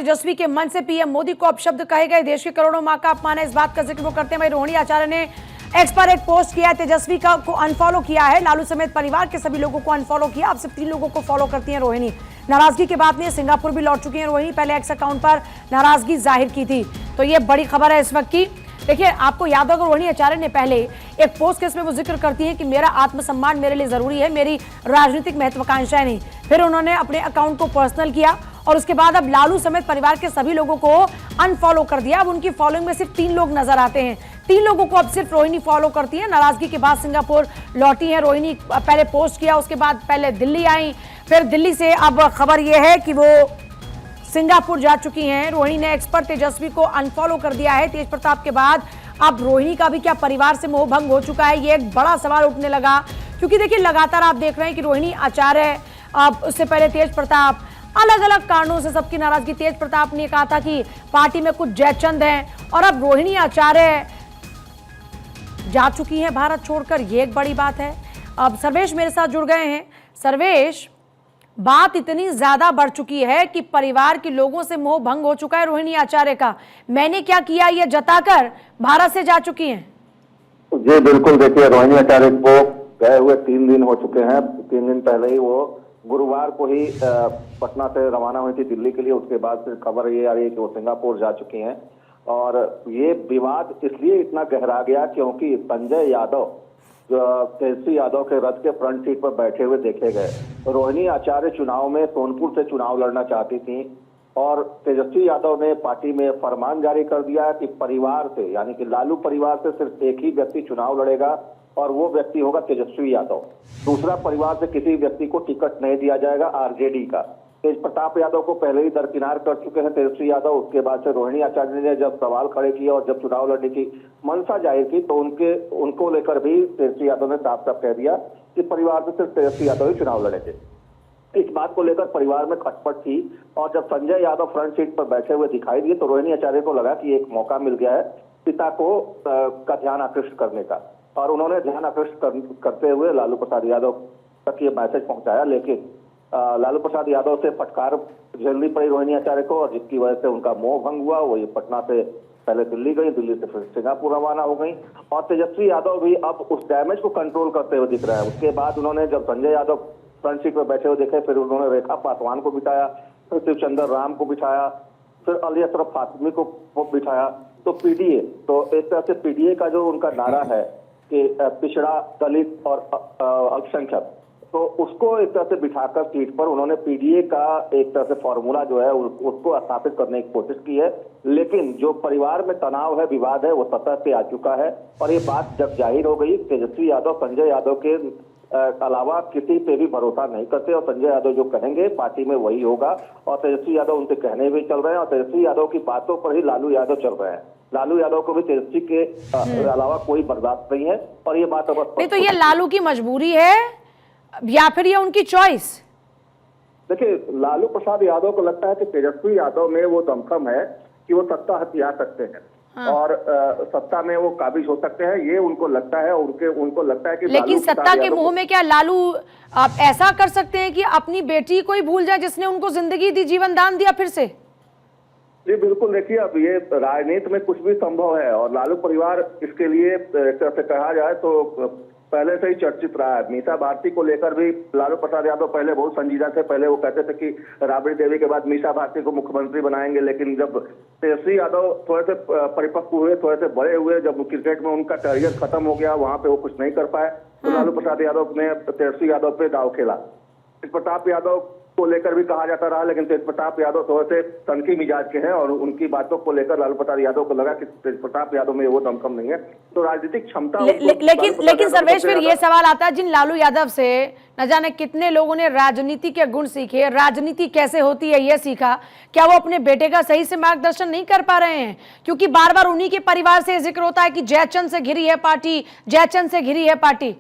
तेजस्वी के मन से पीएम मोदी को अपशब्द कहे गए, देश के करोड़ों मां का अपमान है, इस बात का जिक्र वो करते हैं। रोहिणी आचार्य ने एक्स पर एक पोस्ट किया है, तेजस्वी को अनफॉलो किया है, लालू समेत परिवार के सभी लोगों को अनफॉलो किया। अब सिर्फ 3 लोगों को फॉलो करती हैं रोहिणी। नाराजगी की बात नहीं है, सिंगापुर भी लौट चुकी हैं रोहिणी, पहले एक्स अकाउंट पर नाराजगी जाहिर की थी। तो ये बड़ी खबर है इस वक्त की। देखिए, आपको याद होगा रोहिणी आचार्य ने पहले एक पोस्ट के इसमें वो जिक्र करती है कि मेरा आत्मसम्मान मेरे लिए जरूरी है, मेरी राजनीतिक महत्वाकांक्षाएं नहीं। फिर उन्होंने अपने अकाउंट को पर्सनल किया और उसके बाद अब लालू समेत परिवार के सभी लोगों को अनफॉलो कर दिया। अब उनकी फॉलोइंग में सिर्फ 3 लोग नजर आते हैं। 3 लोगों को अब सिर्फ रोहिणी फॉलो करती है। नाराजगी के बाद सिंगापुर लौटी है रोहिणी, पहले पोस्ट किया, उसके बाद पहले दिल्ली आई, फिर दिल्ली से अब खबर यह है कि वो सिंगापुर जा चुकी हैं। रोहिणी ने एक्स पर तेजस्वी को अनफॉलो कर दिया है। तेज प्रताप के बाद अब रोहिणी का भी क्या परिवार से मोह भंग हो चुका है, ये एक बड़ा सवाल उठने लगा। क्योंकि देखिए, लगातार आप देख रहे हैं कि रोहिणी आचार्य, उससे पहले तेज प्रताप, अलग अलग कारणों से सबकी नाराजगी। तेज प्रताप ने कहा था कि पार्टी में कुछ जयचंद हैं और अब रोहिणी आचार्य जा चुकी हैं भारत छोड़कर, ये एक बड़ी बात है। अब सर्वेश मेरे साथ जुड़ गए हैं। सर्वेश, बात इतनी ज्यादा बढ़ चुकी है कि परिवार के लोगों से मोह भंग हो चुका है रोहिणी आचार्य का। मैंने क्या किया ये जताकर भारत से जा चुकी हैं। जी बिल्कुल, देखिए रोहिणी आचार्य को गए हुए 3 दिन हो चुके हैं। 3 दिन पहले ही वो गुरुवार को ही पटना से रवाना हुई थी दिल्ली के लिए। उसके बाद फिर खबर ये आ रही है कि वो सिंगापुर जा चुकी हैं। और ये विवाद इसलिए इतना गहरा गया क्योंकि संजय यादव तेजस्वी यादव के रथ के फ्रंट सीट पर बैठे हुए देखे गए। रोहिणी आचार्य चुनाव में सोनपुर से चुनाव लड़ना चाहती थी और तेजस्वी यादव ने पार्टी में फरमान जारी कर दिया कि परिवार से, यानी कि लालू परिवार से सिर्फ एक ही व्यक्ति चुनाव लड़ेगा और वो व्यक्ति होगा तेजस्वी यादव। दूसरा परिवार से किसी व्यक्ति को टिकट नहीं दिया जाएगा आरजेडी का। तेज प्रताप यादव को पहले ही दरकिनार कर चुके हैं तेजस्वी यादव। उसके बाद से रोहिणी आचार्य ने जब सवाल खड़े किए और जब चुनाव लड़ने की मंशा जाहिर की तो उनको लेकर भी तेजस्वी यादव ने साफ साफ कह दिया कि परिवार से सिर्फ तेजस्वी यादव ही चुनाव लड़ेंगे। इस बात को लेकर परिवार में खटपट थी और जब संजय यादव फ्रंट सीट पर बैठे हुए दिखाई दिए तो रोहिणी आचार्य को लगा कि एक मौका मिल गया है पिता को का ध्यान आकृष्ट करने का। और उन्होंने ध्यान आकृष्ट करते हुए लालू प्रसाद यादव तक ये मैसेज पहुंचाया। लेकिन लालू प्रसाद यादव से फटकार झेलनी पड़ी रोहिणी आचार्य को और जिसकी वजह से उनका मोह भंग हुआ। वो ये पटना से पहले दिल्ली गई, दिल्ली से फिर सिंगापुर रवाना हो गई और तेजस्वी यादव भी अब उस डैमेज को कंट्रोल करते हुए दिख रहे हैं। उसके बाद उन्होंने जब संजय यादव फ्रंट सीट पर बैठे हुए देखे, फिर उन्होंने रेखा पासवान को बिठाया, फिर शिवचंद्र राम को बिठाया, फिर अली असरफ फातिमी को बिठाया। तो पीडीए, तो एक तरह से पीडीए का जो उनका नारा है कि पिछड़ा, दलित और अल्पसंख्यक, तो उसको एक तरह से बिठाकर सीट पर उन्होंने पीडीए का एक तरह से फॉर्मूला जो है उसको स्थापित करने की कोशिश की है। लेकिन जो परिवार में तनाव है, विवाद है, वो सतह पे आ चुका है और ये बात जब जाहिर हो गई, तेजस्वी यादव संजय यादव के अलावा किसी पे भी भरोसा नहीं करते और संजय यादव जो कहेंगे पार्टी में वही होगा और तेजस्वी यादव उनके कहने भी चल रहे हैं और तेजस्वी यादव की बातों पर ही लालू यादव चल रहे हैं। लालू यादव को भी तेजस्वी के अलावा कोई बर्दाश्त नहीं है और ये बात अब नहीं तो ये लालू की मजबूरी है या फिर ये उनकी चॉइस? देखिए, लालू प्रसाद यादव को लगता है कि तेजस्वी यादव में वो दमखम है कि वो सत्ता हथिया सकते हैं। हाँ। और सत्ता में वो काबिज हो सकते हैं, ये उनको लगता है। उनको लगता है कि लेकिन सत्ता के मुंह में क्या लालू आप ऐसा कर सकते हैं कि अपनी बेटी को ही भूल जाए जिसने उनको जिंदगी दी, जीवन दान दिया फिर से? जी बिल्कुल, देखिए अब ये राजनीति में कुछ भी संभव है और लालू परिवार इसके लिए एक तरह से कहा जाए तो पहले से ही चर्चित रहा है। मीसा भारती को लेकर भी लालू प्रसाद यादव पहले बहुत संजीदा थे। पहले वो कहते थे कि राबड़ी देवी के बाद मीसा भारती को मुख्यमंत्री बनाएंगे, लेकिन जब तेजस्वी यादव थोड़े से परिपक्व हुए, थोड़े से बड़े हुए, जब क्रिकेट में उनका करियर खत्म हो गया, वहां पे वो कुछ नहीं कर पाए, तो लालू प्रसाद यादव ने तेजस्वी यादव पे दाव खेला। तेज प्रताप यादव को लेकर भी कहा जाता रहा, लेकिन तेज प्रताप यादव थोड़े से तनकी मिजाज के हैं और उनकी बातों को लेकर लालू प्रसाद यादव को लगा कि तेज प्रताप यादव में वो दमखम नहीं है। तो राजनीतिक क्षमता लेकिन सर्वेश, फिर ये सवाल आता है, जिन लालू यादव से न जाने कितने लोगों ने राजनीति के गुण सीखे, राजनीति कैसे होती है ये सीखा, क्या वो अपने बेटे का सही से मार्गदर्शन नहीं कर पा रहे हैं? क्योंकि बार बार उन्हीं के परिवार से जिक्र होता है कि जयचंद से घिरी है पार्टी, जयचंद से घिरी है पार्टी।